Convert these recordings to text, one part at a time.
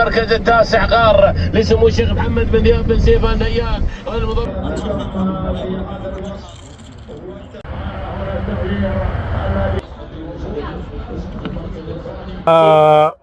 المركز التاسع غار لسمو الشيخ محمد بن ذياب بن سيف آل نهيان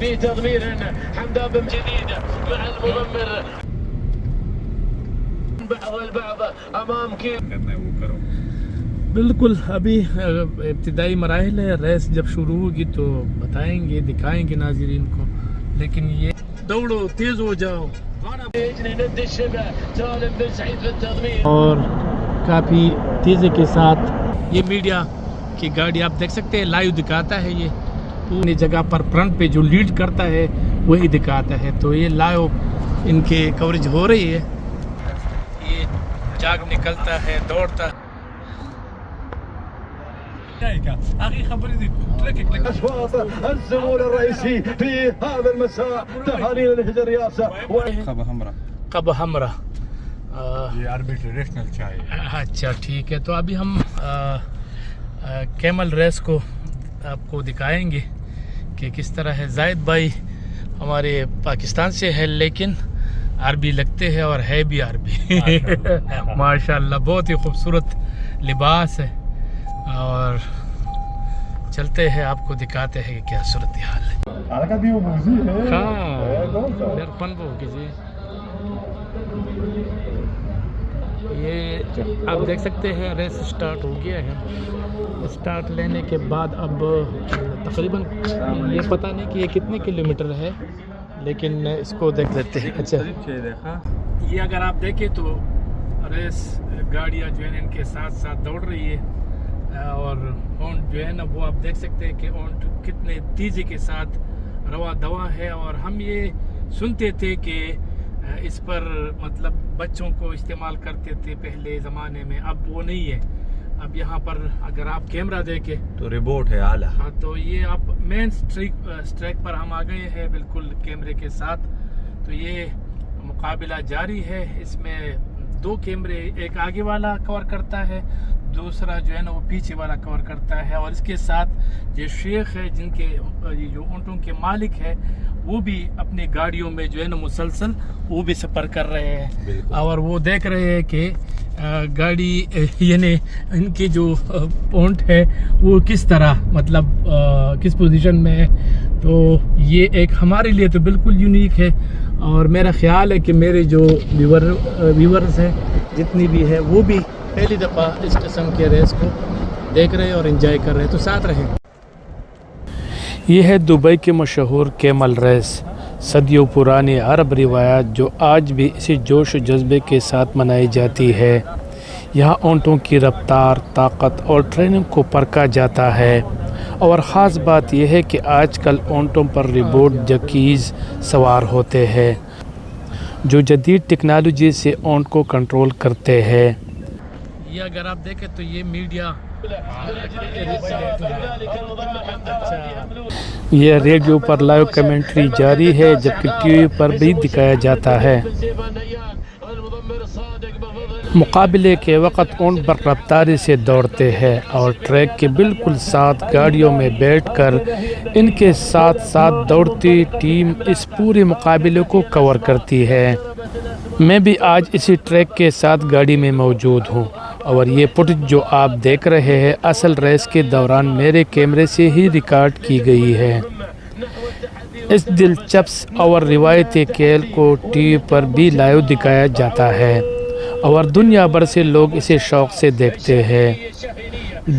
في تضمير حمدان بن جديد مع المضمر بعض البعض امام كيف بالکل ابھی ابتدائی مراحل ہے. ریس جب شروع ہوگی تو بتائیں گے دکھائیں گے ناظرین کو. لیکن یہ دوڑو تیز ہو جاؤ ند الشبع سالم بن سعيد في التضمير اور کافی تیزی کے ساتھ یہ میڈیا کی گاڑی آپ دیکھ سکتے ہیں لائیو دکھاتا ہے. یہ پوری جگہ پر فرنٹ پہ جو لیڈ کرتا ہے وہی دکھاتا ہے. تو یہ لائیو ان کے کوریج ہو رہی ہے. یہ جاگ نکلتا ہے دوڑتا ہے. أشواط الزمول الرئيسي في هذا المساء تهانينا لهجر الرئاسة قب ہمرا یہ عربی ٹریڈیشنل چائے. اچھا ٹھیک ہے. تو ابھی ہم کیمل ریس کو آپ کو دکھائیں گے کہ کس طرح ہے. زاہد بھائی ہمارے پاکستان سے ہے لیکن عربی لگتے ہیں اور ہے بھی عربی ماشاءاللہ. بہت ہی خوبصورت لباس ہے اور چلتے ہیں آپ کو دکھاتے ہیں کہ کیا صورتحال ہے. یہ آپ دیکھ سکتے ہیں ریس سٹارٹ ہو گیا ہے. سٹارٹ لینے کے بعد اب تقریباً یہ پتہ نہیں کہ یہ کتنے کلومیٹر ہے لیکن اس کو دیکھ لیتے ہیں. اچھا یہ اگر آپ دیکھیں تو ریس گاڑیاں جو ہے ان کے ساتھ ساتھ دوڑ رہی ہے اور اونٹ جو ہے نا وہ آپ دیکھ سکتے ہیں کہ اونٹ کتنے تیزی کے ساتھ روا دوا ہے. اور ہم یہ سنتے تھے کہ اس پر مطلب بچوں کو استعمال کرتے تھے پہلے زمانے میں. اب وہ نہیں ہے. اب یہاں پر اگر آپ کیمرہ دیکھیں تو ریبوٹ ہے اعلیٰ. ہاں تو یہ آپ مین سٹریک پر ہم آ گئے ہیں بالکل کیمرے کے ساتھ. تو یہ مقابلہ جاری ہے. اس میں 2 کیمرے ایک آگے والا کور کرتا ہے دوسرا جو ہے نا وہ پیچھے والا کور کرتا ہے. اور اس کے ساتھ جو شیخ ہے جن کے جو اونٹوں کے مالک ہے وہ بھی اپنی گاڑیوں میں جو ہے نا مسلسل وہ بھی سفر کر رہے ہیں اور وہ دیکھ رہے ہیں کہ گاڑی یعنی ان کی جو اونٹ ہے وہ کس طرح مطلب کس پوزیشن میں ہے. تو یہ ایک ہمارے لیے تو بالکل یونیک ہے اور میرا خیال ہے کہ میرے جو ویورز ہیں جتنی بھی ہے وہ بھی پہلی دفعہ اس قسم کے ریس کو دیکھ رہے ہیں اور انجوائے کر رہے ہیں. تو ساتھ رہیں. یہ ہے دبئی کے مشہور کیمل ریس. صدیوں پرانی عرب روایات جو آج بھی اسی جوش و جذبے کے ساتھ منائی جاتی ہے. یہاں اونٹوں کی رفتار طاقت اور ٹریننگ کو پرکھا جاتا ہے اور خاص بات یہ ہے کہ آج کل اونٹوں پر ریبوٹ جکیز سوار ہوتے ہیں جو جدید ٹیکنالوجی سے اونٹ کو کنٹرول کرتے ہیں. یہ اگر آپ دیکھیں تو یہ میڈیا یہ ریڈیو پر لائیو کمنٹری جاری ہے جبکہ ٹی وی پر بھی دکھایا جاتا ہے. مقابلے کے وقت اونٹ بر رفتاری سے دوڑتے ہیں اور ٹریک کے بالکل ساتھ گاڑیوں میں بیٹھ کر ان کے ساتھ ساتھ دوڑتی ٹیم اس پورے مقابلے کو کور کرتی ہے. میں بھی آج اسی ٹریک کے ساتھ گاڑی میں موجود ہوں اور یہ فوٹیج جو آپ دیکھ رہے ہیں اصل ریس کے دوران میرے کیمرے سے ہی ریکارڈ کی گئی ہے. اس دلچسپ اور روایتی کھیل کو ٹی وی پر بھی لائیو دکھایا جاتا ہے اور دنیا بھر سے لوگ اسے شوق سے دیکھتے ہیں.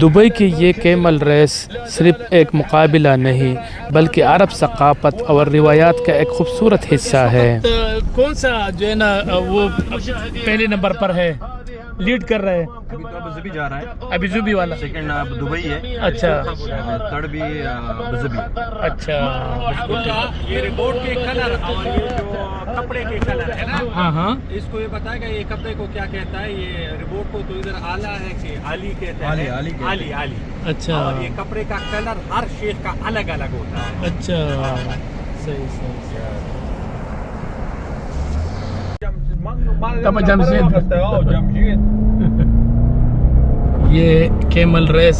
دبئی کی یہ کیمل ریس صرف ایک مقابلہ نہیں بلکہ عرب ثقافت اور روایات کا ایک خوبصورت حصہ ہے. کون سا جو ہے نا وہ پہلے نمبر پر ہے لیڈ کر رہے ہیں؟ ابھی تو ابو ظبی جا رہا ہے. ابو ظبی والا سیکنڈ دبئی ہے. اچھا تھرڈ بھی ابو ظبی. اچھا یہ ریبوٹ کے کلر اور یہ جو کپڑے کے کلر ہے نا ہاں ہاں اس کو یہ پتا ہے کہ یہ کپڑے کو کیا کہتا ہے. یہ ریبوٹ کو تو ادھر آلہ ہے کہ علی کہتے ہیں. علی علی. اچھا اور یہ کپڑے کا کلر ہر شیخ کا الگ الگ ہوتا ہے. اچھا صحیح صحیح. یہ کیمل ریس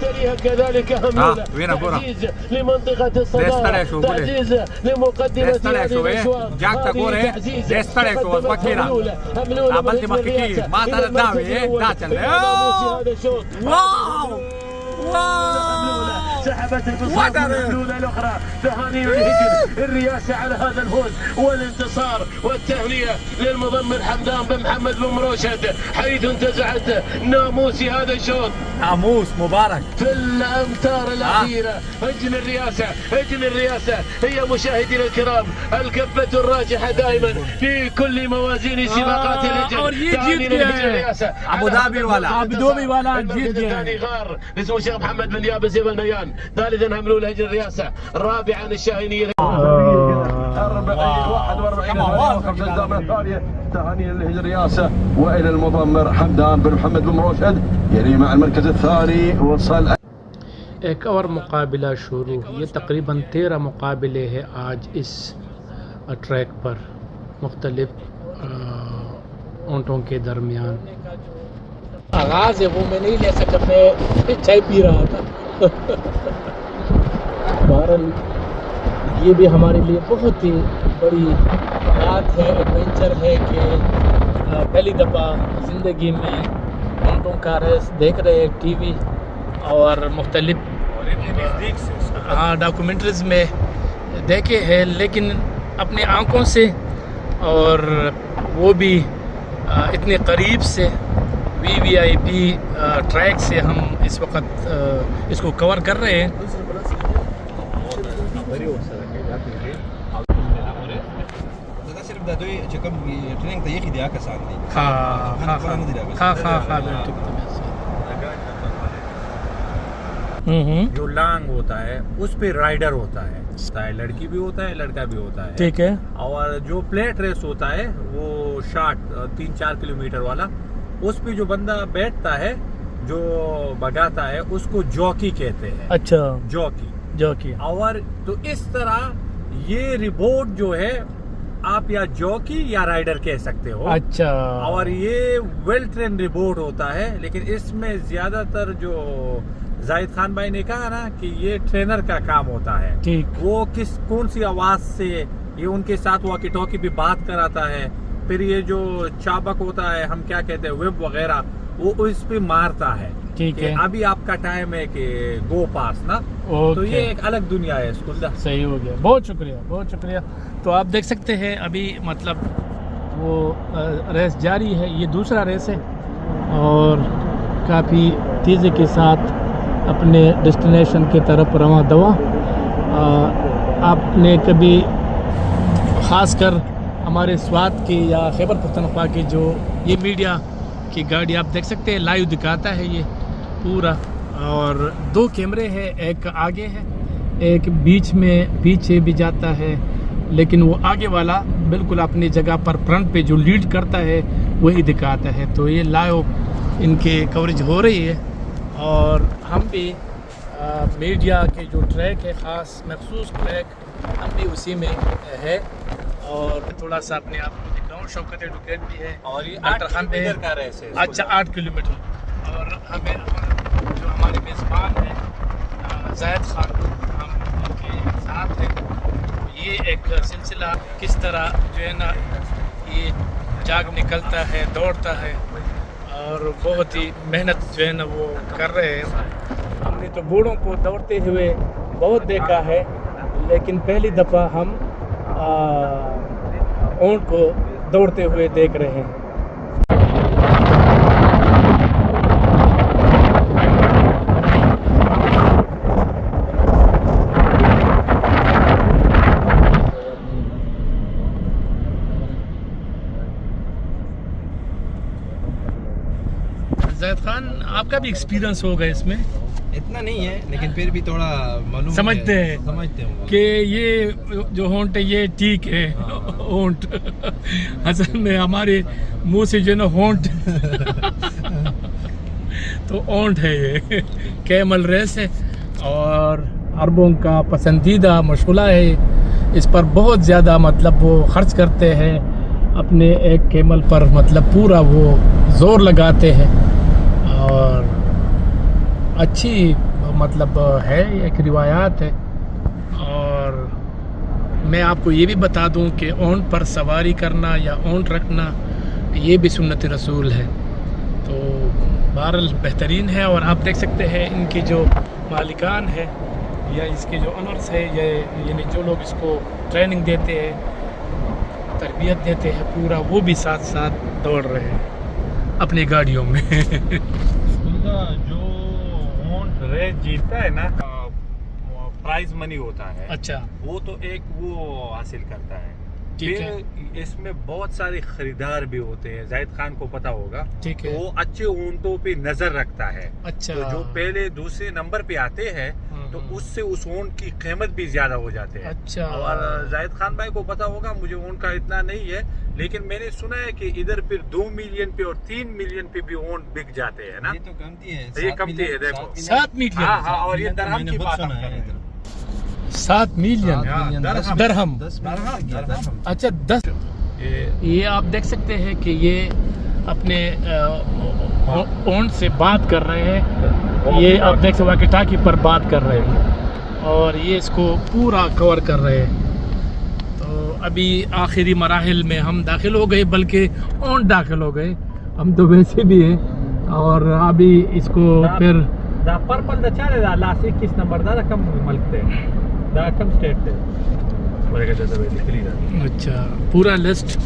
كذلك هميلة تعزيز لمنطقة الصدارة تعزيز لمقدمة هذه المشوار تعزيز سحبت البساط الأولى الأخرى. تهاني الهجن الرئاسة على هذا الفوز والانتصار والتهنئة للمضمر حمدان بن محمد بن مروشد حيث انتزعت ناموس هذا الشوط. ناموس مبارك في الأمتار الأخيرة. هجن الرئاسة هي مشاهدينا الكرام الكفة الراجحة دائما في كل موازين سباقات الهجن. تهاني للهجن الرئاسة. أبو ظبي والا جيت الثاني غار اسمه الشيخ محمد بن يابس بن نيان. ثالثا هملول الهجن الرئاسة. رابعا الشاهينية. 41 الثانية. تهاني للهجن الرئاسة وإلى المضمر حمدان بن محمد بن مروشد يعني مع المركز الثاني وصل. ایک اور مقابلہ شروع. یہ تقریباً 13 مقابلے ہیں آج اس ٹریک پر مختلف اونٹوں کے درمیان. آغاز ہے وہ میں نہیں لے سکا، میں چائے پی رہا تھا. بہرحال یہ بھی ہمارے لیے بہت ہی بڑی بات ہے، ایڈونچر ہے کہ پہلی دفعہ زندگی میں اونٹوں کا ریس دیکھ رہے ہیں ٹی وی اور مختلف ڈاکومنٹریز میں دیکھے ہیں، لیکن اپنی آنکھوں سے اور وہ بھی اتنے قریب سے VVIP ٹریک سے ہم اس وقت اس کو کور کر رہے ہیں. جو لانگ ہوتا ہے اس پہ رائڈر ہوتا ہے، لڑکی بھی ہوتا ہے لڑکا بھی ہوتا ہے. ٹھیک ہے. اور جو پلیٹ ریس ہوتا ہے وہ شارٹ 3-4 کلومیٹر والا، اس پہ جو بندہ بیٹھتا ہے جو بگاتا ہے اس کو جوکی کہتے ہیں. اچھا، جوکی. اور تو اس طرح یہ ریبوٹ جو ہے آپ یا جوکی یا رائڈر کہہ سکتے ہو. اچھا. اور یہ ویل ٹرین ریبوٹ ہوتا ہے، لیکن اس میں زیادہ تر جو زاہد خان بھائی نے کہا نا کہ یہ ٹرینر کا کام ہوتا ہے. ٹھیک. وہ کون سی آواز سے یہ ان کے ساتھ واکی ٹاکی بھی بات کراتا ہے. پھر یہ جو چابک ہوتا ہے ہم کیا کہتے ہیں ویب وغیرہ وہ اس پہ مارتا ہے. ٹھیک ہے. ابھی آپ کا ٹائم ہے کہ گو پاس نا. تو یہ ایک الگ دنیا ہے اس کو. صحیح ہو گیا. بہت شکریہ بہت شکریہ. تو آپ دیکھ سکتے ہیں ابھی مطلب وہ ریس جاری ہے. یہ دوسرا ریس ہے اور کافی تیزی کے ساتھ اپنے ڈیسٹینیشن کی طرف رواں دوا. آپ نے کبھی خاص کر ہمارے سوات کی یا خیبر پختونخوا کی جو یہ میڈیا کی گاڑی آپ دیکھ سکتے ہیں، لائیو دکھاتا ہے یہ پورا، اور 2 کیمرے ہیں، ایک آگے ہے ایک بیچ میں پیچھے بھی جاتا ہے، لیکن وہ آگے والا بالکل اپنی جگہ پر فرنٹ پہ جو لیڈ کرتا ہے وہی دکھاتا ہے. تو یہ لائیو ان کی کوریج ہو رہی ہے، اور ہم بھی میڈیا کے جو ٹریک ہے، خاص مخصوص ٹریک، ہم بھی اسی میں ہے. اور تھوڑا سا اپنے آپ کو دکھاؤں، شوکت ایڈوکیٹ بھی ہے، اور یہ ڈاکٹر 8 خان بھی ہے. کلومیٹر کا ریس ہے. اچھا 8 کلومیٹر. اور ہمیں جو ہمارے میزبان ہیں زاہد خان، ہم ان کے ساتھ ہیں. یہ ایک سلسلہ کس طرح جو ہے نا یہ جاگ نکلتا ہے، دوڑتا ہے، اور بہت ہی محنت جو ہے نا وہ کر رہے ہیں. ہم نے تو بوڑھوں کو دوڑتے ہوئے بہت دیکھا ہے، لیکن پہلی دفعہ ہم اونٹ کو دوڑتے ہوئے دیکھ رہے ہیں. زاہد خان، آپ کا بھی ایکسپیرینس ہوگا اس میں، اتنا نہیں ہے لیکن پھر بھی تھوڑا معلوم سمجھتے ہیں کہ یہ جو ہونٹ ہے یہ ٹھیک ہے. ہونٹ اصل میں ہمارے منہ سے جو ہے نا ہونٹ تو اونٹ ہے. یہ کیمل ریس ہے اور عربوں کا پسندیدہ مشغلہ ہے. اس پر بہت زیادہ مطلب وہ خرچ کرتے ہیں اپنے ایک کیمل پر، مطلب پورا وہ زور لگاتے ہیں، اور اچھی مطلب ہے، ایک روایات ہے. اور میں آپ کو یہ بھی بتا دوں کہ اونٹ پر سواری کرنا یا اونٹ رکھنا یہ بھی سنت رسول ہے. تو بہرحال بہترین ہے. اور آپ دیکھ سکتے ہیں ان کی جو مالکان ہے یا اس کے جو انرس ہے، یعنی جو لوگ اس کو ٹریننگ دیتے ہیں، تربیت دیتے ہیں پورا، وہ بھی ساتھ ساتھ دوڑ رہے ہیں اپنی گاڑیوں میں. ان کا جو اونٹ ریس جیتتا ہے نا، پرائز منی ہوتا ہے. اچھا، وہ تو ایک وہ حاصل کرتا ہے. ٹھیک ہے. پھر اس میں بہت سارے خریدار بھی ہوتے ہیں. زاہد خان کو پتا ہوگا. ٹھیک ہے. وہ اچھے اونٹوں پہ نظر رکھتا ہے. اچھا. تو جو پہلے دوسرے نمبر پہ آتے ہیں تو اس سے اس اونٹ کی قیمت بھی زیادہ ہو جاتے ہیں. اچھا. اور زاہد خان بھائی کو پتا ہوگا، مجھے اونٹ کا اتنا نہیں ہے، لیکن میں نے سنا ہے کہ ادھر پھر 2 ملین پہ اور 3 ملین پہ بھی اونٹ بک جاتے ہیں نا. یہ تو کمتی ہے. یہ کمتی ہے، دیکھو. 7 ملین. ہاں، اور یہ درہم کی بات ہم کر رہے ہیں. 7 ملین درہم. اچھا 10. یہ آپ دیکھ سکتے ہیں کہ یہ اپنے اونٹ سے بات کر رہے ہیں. یہ آپ دیکھ سکتے واقعی ٹاکی پر بات کر رہے ہیں، اور یہ اس کو پورا کور کر رہے ہیں. تو ابھی آخری مراحل میں ہم داخل ہو گئے، بلکہ اونٹ داخل ہو گئے. ہم تو ویسے بھی ہیں، اور ابھی اس کو پھر دا پرپل دا چاله دا لاس 21 نمبر دا کم ملک تے، دا کم سٹیٹ تے. ورگه دا به لیکلی دا. اچھا پورا لسٹ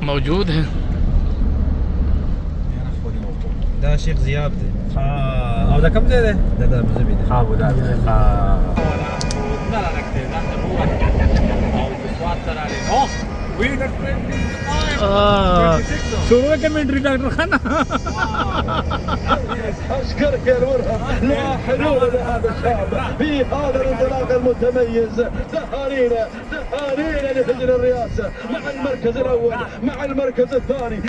موجود ہے. دا شیخ زیاب ده. ہاں، او دا کم ځای دی؟ دا ابو ظبي ده. ابو ظبي. ہاں، اتنا را رکھتے ہیں ځان ته پورا او د سواد سره راغلی. اوه وینر 26 شروع کمنٹری ڈاکٹر خان. أشكرك يا المرهب، لا حلول لهذا الشاب في هذا الانطلاق المتميز. تهانينا تهانينا لهجن الرئاسة مع المركز الأول مع المركز الثاني.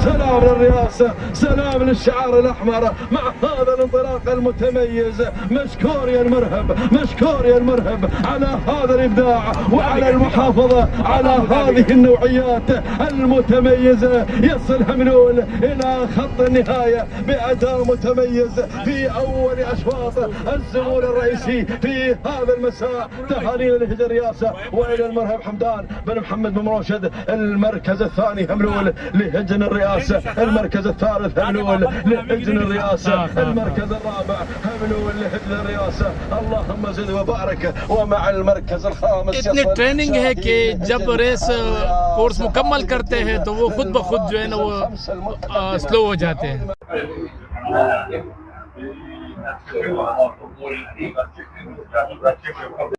سلام للرئاسة، سلام للشعار الأحمر مع هذا الانطلاق المتميز. مشكور يا المرهب، مشكور يا المرهب على هذا الإبداع وعلى المحافظة على هذه النوعيات المتميزة. يصل هملول إلى خط النهاية بأداء متميز في أول أشواط الزمون الرئيسي في هذا المساء. تهانينا لهجن الرئاسة وإلى المرهب حمدان بن محمد بن راشد. المركز الثاني هملول لهجن الرئاسة، المركز الثالث هملول لهجن الرئاسة، المركز الرابع هملول لهجن الرئاسة. اللهم زد وبارك. ومع المركز الخامس اتنی ٹریننگ ہے کہ جب ریس کورس مکمل کرتے ہیں تو وہ خود بخود جو ہے نا وہ سلو ہو جاتے ہیں.